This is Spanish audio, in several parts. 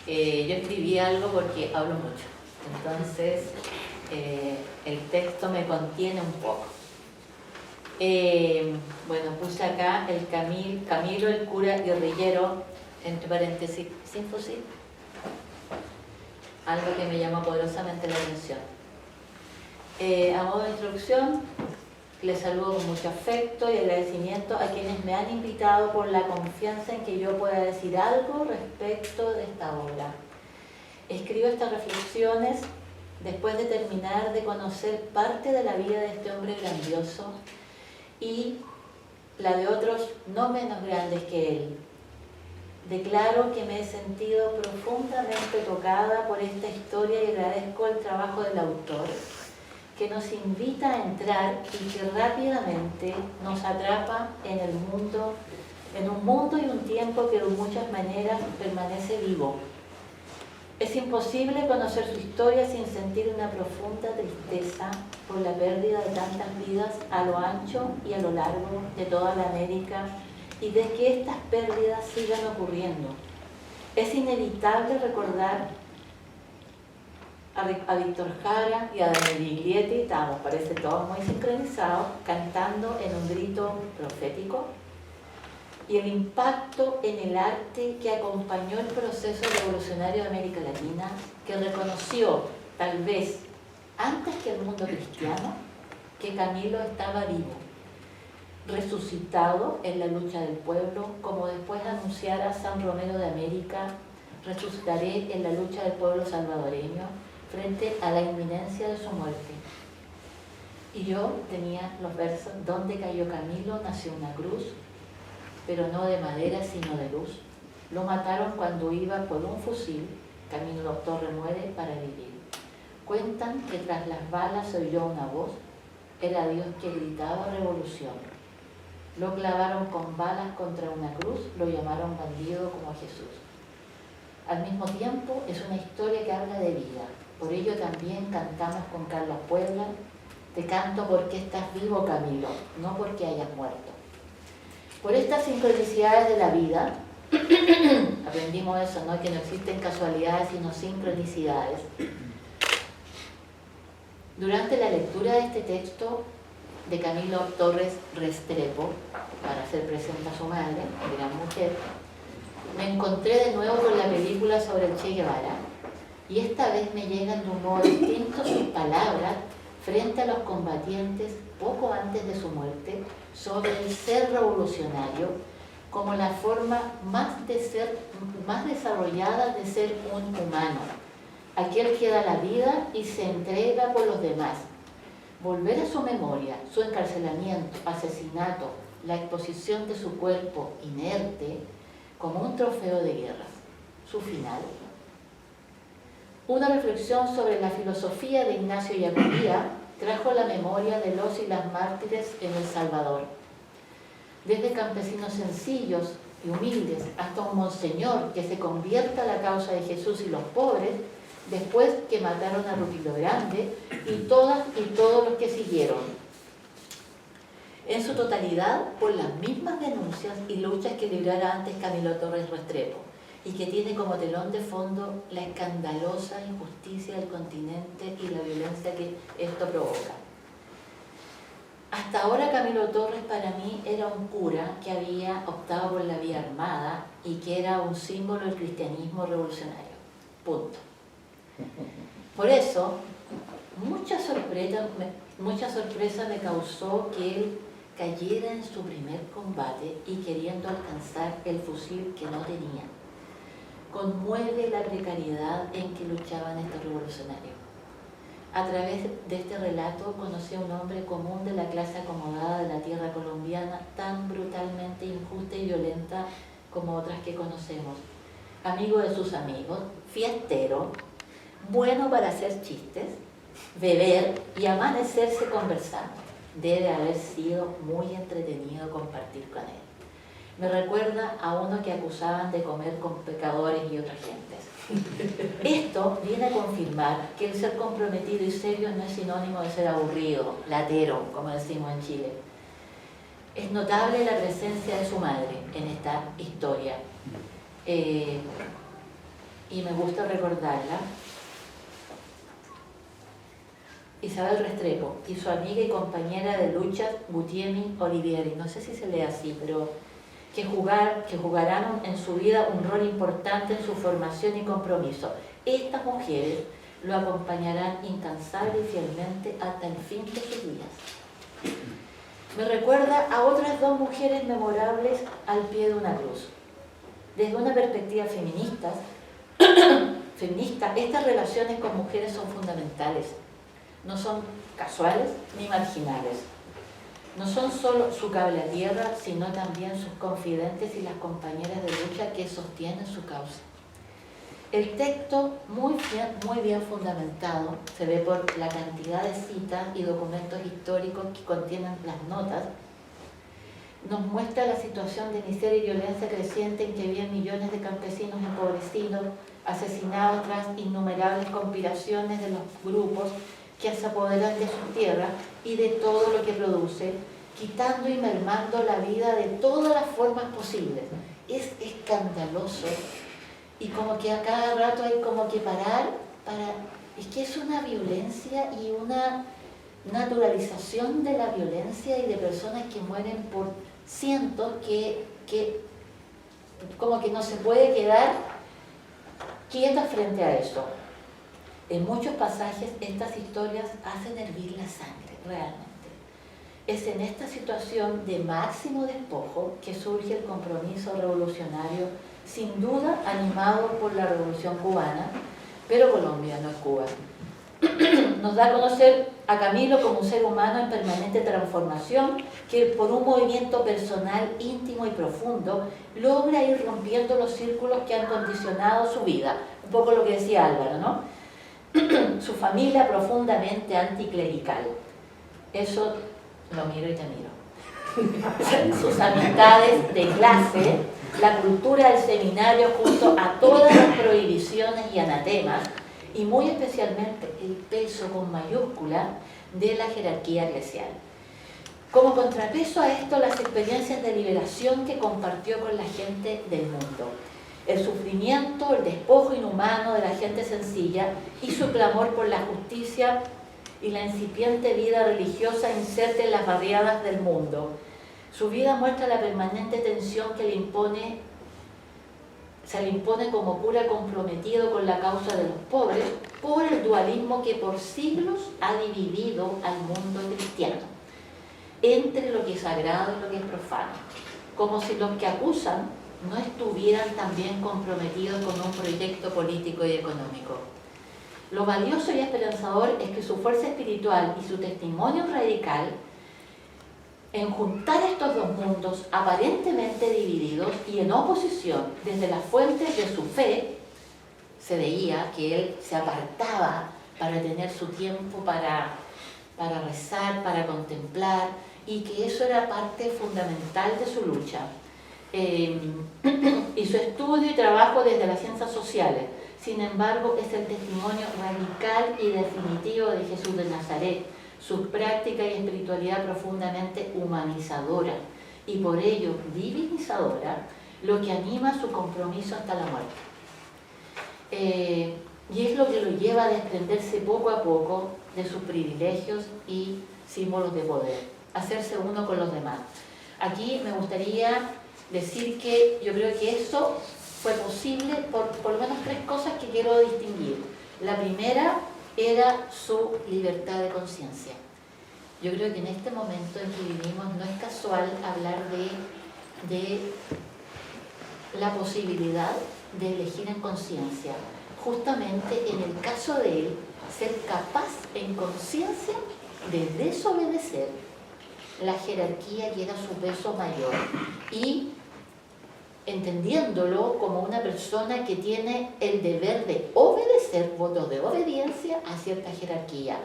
Yo escribí algo porque hablo mucho, entonces el texto me contiene un poco. Bueno, puse acá el Camilo, el cura guerrillero, entre paréntesis, sin fusil. Algo que me llamó poderosamente la atención. A modo de introducción, les saludo con mucho afecto y agradecimiento a quienes me han invitado por la confianza en que yo pueda decir algo respecto de esta obra. Escribo estas reflexiones después de terminar de conocer parte de la vida de este hombre grandioso y la de otros no menos grandes que él. Declaro que me he sentido profundamente tocada por esta historia y agradezco el trabajo del autor, que nos invita a entrar y que rápidamente nos atrapa en un mundo y un tiempo que de muchas maneras permanece vivo. Es imposible conocer su historia sin sentir una profunda tristeza por la pérdida de tantas vidas a lo ancho y a lo largo de toda la América y de que estas pérdidas sigan ocurriendo. Es inevitable recordar a Víctor Jara y a Daniel Biglietti, estamos, parece todos muy sincronizados, cantando en un grito profético, y el impacto en el arte que acompañó el proceso revolucionario de América Latina, que reconoció, tal vez antes que el mundo cristiano, que Camilo estaba vivo, resucitado en la lucha del pueblo, como después anunciara San Romero de América: resucitaré en la lucha del pueblo salvadoreño frente a la inminencia de su muerte. Y yo tenía los versos: donde cayó Camilo nació una cruz, pero no de madera sino de luz. Lo mataron cuando iba por un fusil, Camilo Torres muere para vivir. Cuentan que tras las balas se oyó una voz, era Dios que gritaba revolución. Lo clavaron con balas contra una cruz, lo llamaron bandido como a Jesús. Al mismo tiempo es una historia que habla de vida. Por ello también cantamos con Carlos Puebla: te canto porque estás vivo, Camilo, no porque hayas muerto. Por estas sincronicidades de la vida, aprendimos eso, ¿no? Que no existen casualidades sino sincronicidades. Durante la lectura de este texto de Camilo Torres Restrepo, para hacer presente a su madre, gran mujer, me encontré de nuevo con la película sobre el Che Guevara, y esta vez me llegan de un modo distinto sus palabras frente a los combatientes poco antes de su muerte sobre el ser revolucionario como la forma más desarrollada de ser un humano, aquel que da la vida y se entrega por los demás. Volver a su memoria, su encarcelamiento, asesinato, la exposición de su cuerpo inerte como un trofeo de guerra. Su final. Una reflexión sobre la filosofía de Ignacio Ellacuría trajo la memoria de los y las mártires en El Salvador. Desde campesinos sencillos y humildes hasta un monseñor que se convierta a la causa de Jesús y los pobres, después que mataron a Rutilio Grande y todas y todos los que siguieron. En su totalidad, por las mismas denuncias y luchas que librara antes Camilo Torres Restrepo, y que tiene como telón de fondo la escandalosa injusticia del continente y la violencia que esto provoca. Hasta ahora Camilo Torres para mí era un cura que había optado por la vía armada y que era un símbolo del cristianismo revolucionario. Punto. Por eso, mucha sorpresa me causó que él cayera en su primer combate y queriendo alcanzar el fusil que no tenía. Conmueve la precariedad en que luchaban estos revolucionarios. A través de este relato conocí a un hombre común de la clase acomodada de la tierra colombiana, tan brutalmente injusta y violenta como otras que conocemos. Amigo de sus amigos, fiestero, bueno para hacer chistes, beber y amanecerse conversando. Debe haber sido muy entretenido compartir con él. Me recuerda a uno que acusaban de comer con pecadores y otras gentes. Esto viene a confirmar que el ser comprometido y serio no es sinónimo de ser aburrido, latero, como decimos en Chile. Es notable la presencia de su madre en esta historia. y me gusta recordarla, Isabel Restrepo y su amiga y compañera de luchas Gutiemi Olivieri, no sé si se lee así, pero que jugarán en su vida un rol importante en su formación y compromiso. Estas mujeres lo acompañarán incansable y fielmente hasta el fin de sus días. Me recuerda a otras dos mujeres memorables al pie de una cruz. Desde una perspectiva feminista, estas relaciones con mujeres son fundamentales. No son casuales ni marginales. No son solo su cable a tierra, sino también sus confidentes y las compañeras de lucha que sostienen su causa. El texto, muy bien fundamentado, se ve por la cantidad de citas y documentos históricos que contienen las notas, nos muestra la situación de miseria y violencia creciente en que viven millones de campesinos empobrecidos, asesinados tras innumerables conspiraciones de los grupos que se apoderan de sus tierras y de todo lo que produce, quitando y mermando la vida de todas las formas posibles. Es escandaloso y como que a cada rato hay como que parar para... Es que es una violencia y una naturalización de la violencia y de personas que mueren por cientos que como que no se puede quedar quieta frente a eso. En muchos pasajes estas historias hacen hervir la sangre, realmente. Es en esta situación de máximo despojo que surge el compromiso revolucionario, sin duda animado por la Revolución Cubana, pero Colombia no es Cuba. Nos da a conocer a Camilo como un ser humano en permanente transformación que por un movimiento personal íntimo y profundo logra ir rompiendo los círculos que han condicionado su vida. Un poco lo que decía Álvaro, ¿no? Su familia profundamente anticlerical. Eso lo miro y te miro. Sus amistades de clase, la cultura del seminario junto a todas las prohibiciones y anatemas, y muy especialmente el peso con mayúscula de la jerarquía eclesial. Como contrapeso a esto, las experiencias de liberación que compartió con la gente del mundo. El sufrimiento, el despojo inhumano de la gente sencilla y su clamor por la justicia y la incipiente vida religiosa inserta en las barriadas del mundo. Su vida muestra la permanente tensión que se le impone como cura comprometido con la causa de los pobres por el dualismo que por siglos ha dividido al mundo cristiano entre lo que es sagrado y lo que es profano, como si los que acusan no estuvieran también comprometidos con un proyecto político y económico. Lo valioso y esperanzador es que su fuerza espiritual y su testimonio radical en juntar estos dos mundos aparentemente divididos y en oposición desde las fuentes de su fe, se veía que él se apartaba para tener su tiempo para rezar, para contemplar, y que eso era parte fundamental de su lucha. Y su estudio y trabajo desde las ciencias sociales. Sin embargo, es el testimonio radical y definitivo de Jesús de Nazaret, su práctica y espiritualidad profundamente humanizadora y por ello divinizadora, lo que anima su compromiso hasta la muerte. Y es lo que lo lleva a desprenderse poco a poco de sus privilegios y símbolos de poder, hacerse uno con los demás. Aquí me gustaría decir que yo creo que eso fue posible por lo menos tres cosas que quiero distinguir. La primera era su libertad de conciencia. Yo creo que en este momento en que vivimos no es casual hablar de la posibilidad de elegir en conciencia. Justamente en el caso de él, ser capaz en conciencia de desobedecer la jerarquía que era su peso mayor y entendiéndolo como una persona que tiene el deber de obedecer, votos de obediencia a cierta jerarquía.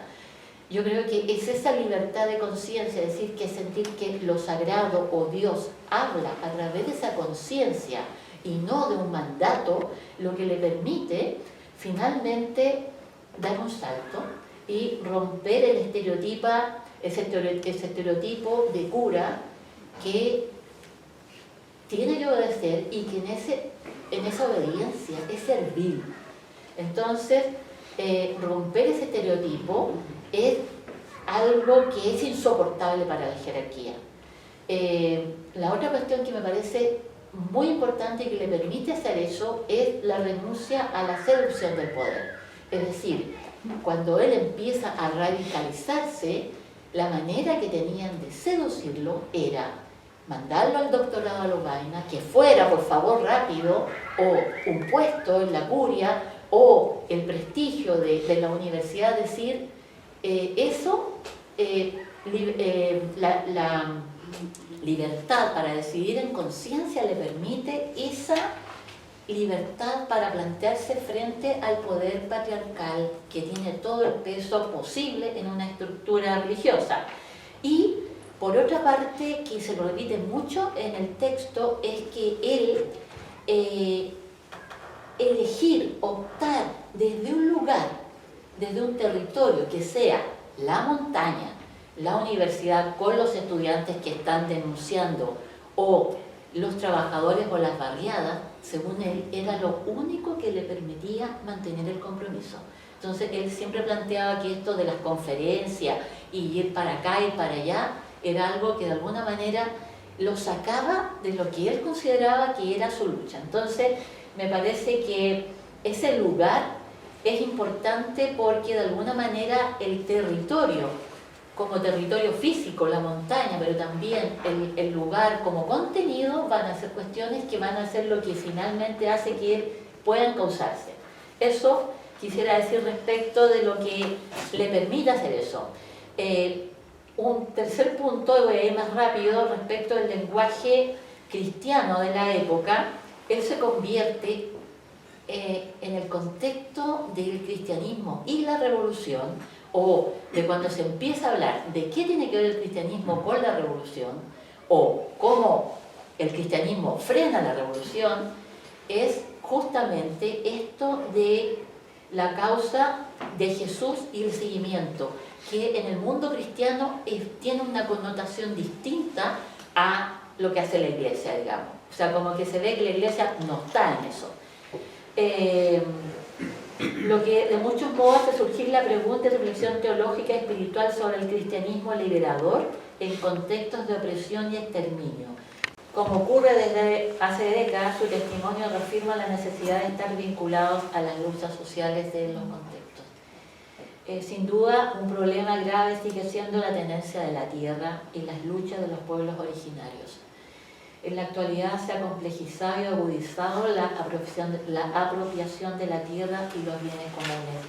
Yo creo que es esa libertad de conciencia, es decir, que sentir que lo sagrado o Dios habla a través de esa conciencia y no de un mandato, lo que le permite finalmente dar un salto y romper el ese estereotipo de cura que tiene que obedecer y que en ese en esa obediencia, es servir. Entonces, romper ese estereotipo es algo que es insoportable para la jerarquía. La otra cuestión que me parece muy importante y que le permite hacer eso es la renuncia a la seducción del poder. Es decir, cuando él empieza a radicalizarse, la manera que tenían de seducirlo era mandarlo al doctorado a Lovaina, que fuera por favor rápido, o un puesto en la curia, o el prestigio de la universidad, decir, la libertad para decidir en conciencia le permite esa libertad para plantearse frente al poder patriarcal que tiene todo el peso posible en una estructura religiosa. Y por otra parte, que se lo repite mucho en el texto, es que él elegir, optar desde un lugar, desde un territorio que sea la montaña, la universidad con los estudiantes que están denunciando o los trabajadores o las barriadas, según él, era lo único que le permitía mantener el compromiso. Entonces él siempre planteaba que esto de las conferencias y ir para acá y para allá era algo que de alguna manera lo sacaba de lo que él consideraba que era su lucha. Entonces me parece que ese lugar es importante porque de alguna manera el territorio, como territorio físico, la montaña, pero también el lugar como contenido, van a ser cuestiones que van a ser lo que finalmente hace que puedan causarse. Eso quisiera decir respecto de lo que le permite hacer eso. Un tercer punto, y voy a ir más rápido, respecto del lenguaje cristiano de la época. Él se convierte en el contexto del cristianismo y la revolución, o de cuando se empieza a hablar de qué tiene que ver el cristianismo con la revolución, o cómo el cristianismo frena la revolución, es justamente esto de la causa de Jesús y el seguimiento, que en el mundo cristiano tiene una connotación distinta a lo que hace la iglesia, digamos. O sea, como que se ve que la iglesia no está en eso. Lo que de muchos modos hace surgir la pregunta y reflexión teológica y espiritual sobre el cristianismo liberador en contextos de opresión y exterminio. Como ocurre desde hace décadas, su testimonio reafirma la necesidad de estar vinculados a las luchas sociales de los contextos. Sin duda, un problema grave sigue siendo la tenencia de la tierra y las luchas de los pueblos originarios. En la actualidad se ha complejizado y agudizado la apropiación de la tierra y los bienes comunes.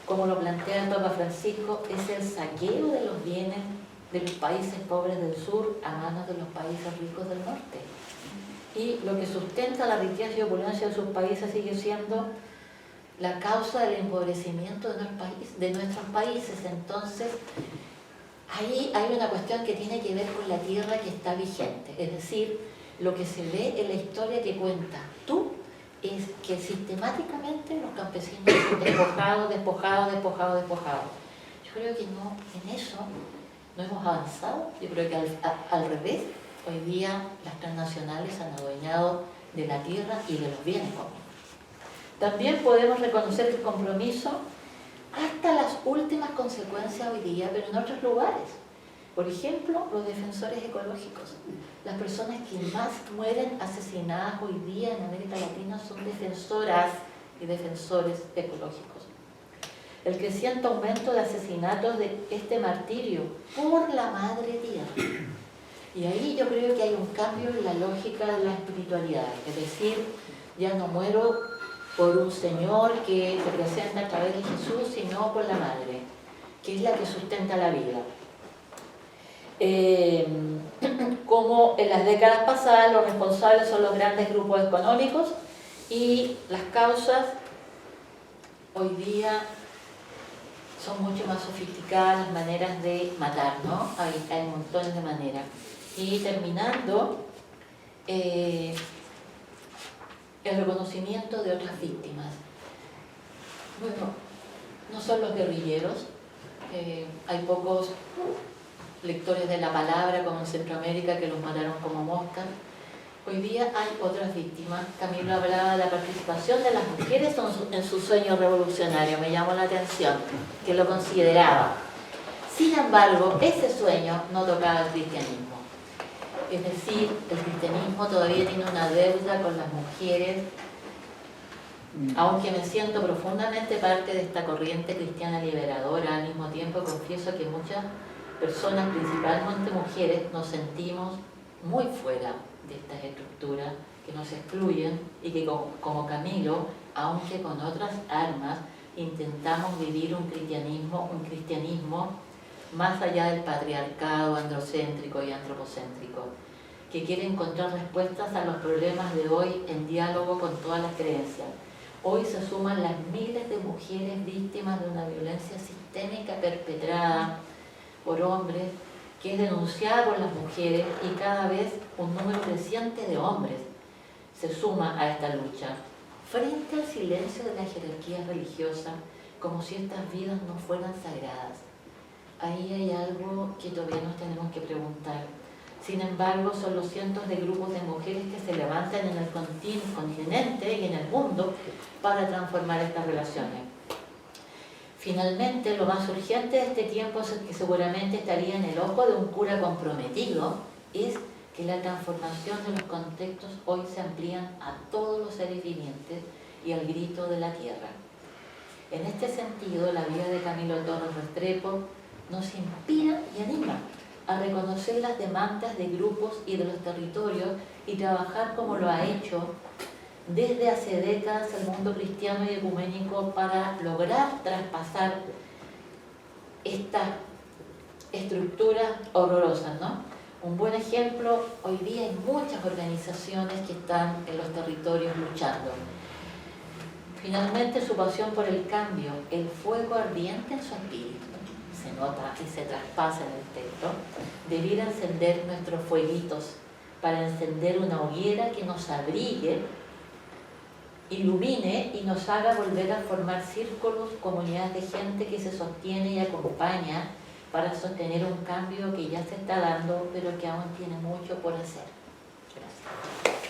Como lo plantea el Papa Francisco, es el saqueo de los bienes de los países pobres del sur a manos de los países ricos del norte. Y lo que sustenta la riqueza y opulencia de sus países sigue siendo la causa del empobrecimiento de nuestros países. Entonces, ahí hay una cuestión que tiene que ver con la tierra que está vigente, es decir, lo que se ve en la historia que cuenta tú es que sistemáticamente los campesinos son despojados. Yo creo que no, en eso no hemos avanzado. Yo creo que al revés, hoy día las transnacionales han adueñado de la tierra y de los bienes comunes. También podemos reconocer el compromiso hasta las últimas consecuencias hoy día, pero en otros lugares. Por ejemplo, los defensores ecológicos. Las personas que más mueren asesinadas hoy día en América Latina son defensoras y defensores ecológicos. El creciente aumento de asesinatos de este martirio por la madre tierra. Y ahí yo creo que hay un cambio en la lógica de la espiritualidad. Es decir, ya no muero por un Señor que se presenta a través de Jesús, sino por la madre, que es la que sustenta la vida. Como en las décadas pasadas, los responsables son los grandes grupos económicos y las causas hoy día son mucho más sofisticadas, las maneras de matar, ¿no? Hay montones de maneras. Y terminando, el reconocimiento de otras víctimas. Bueno, no son los guerrilleros, hay pocos lectores de la palabra como en Centroamérica que los mataron como moscas, Hoy día hay otras víctimas. Camilo hablaba de la participación de las mujeres en su sueño revolucionario. Me llamó la atención, que lo consideraba. Sin embargo, ese sueño no tocaba el cristianismo. Es decir, el cristianismo todavía tiene una deuda con las mujeres, aunque me siento profundamente parte de esta corriente cristiana liberadora. Al mismo tiempo confieso que muchas personas, principalmente mujeres, nos sentimos muy fuera de estas estructuras que nos excluyen y que como Camilo, aunque con otras armas, intentamos vivir un cristianismo más allá del patriarcado androcéntrico y antropocéntrico, que quiere encontrar respuestas a los problemas de hoy en diálogo con todas las creencias. Hoy se suman las miles de mujeres víctimas de una violencia sistémica perpetrada por hombres, que es denunciada por las mujeres, y cada vez un número creciente de hombres se suma a esta lucha, frente al silencio de la jerarquía religiosa, como si estas vidas no fueran sagradas. Ahí hay algo que todavía nos tenemos que preguntar. Sin embargo, son los cientos de grupos de mujeres que se levantan en el continente y en el mundo para transformar estas relaciones. Finalmente, lo más urgente de este tiempo, que seguramente estaría en el ojo de un cura comprometido, es que la transformación de los contextos hoy se amplían a todos los seres vivientes y al grito de la tierra. En este sentido, la vida de Camilo Torres Restrepo nos inspira y anima a reconocer las demandas de grupos y de los territorios y trabajar como lo ha hecho desde hace décadas el mundo cristiano y ecuménico para lograr traspasar estas estructuras horrorosas, ¿no? Un buen ejemplo, hoy día hay muchas organizaciones que están en los territorios luchando. Finalmente, su pasión por el cambio, el fuego ardiente en su espíritu, se nota y se traspasa en el texto, debiera encender nuestros fueguitos para encender una hoguera que nos abrigue, ilumine y nos haga volver a formar círculos, comunidades de gente que se sostiene y acompaña para sostener un cambio que ya se está dando, pero que aún tiene mucho por hacer. Gracias.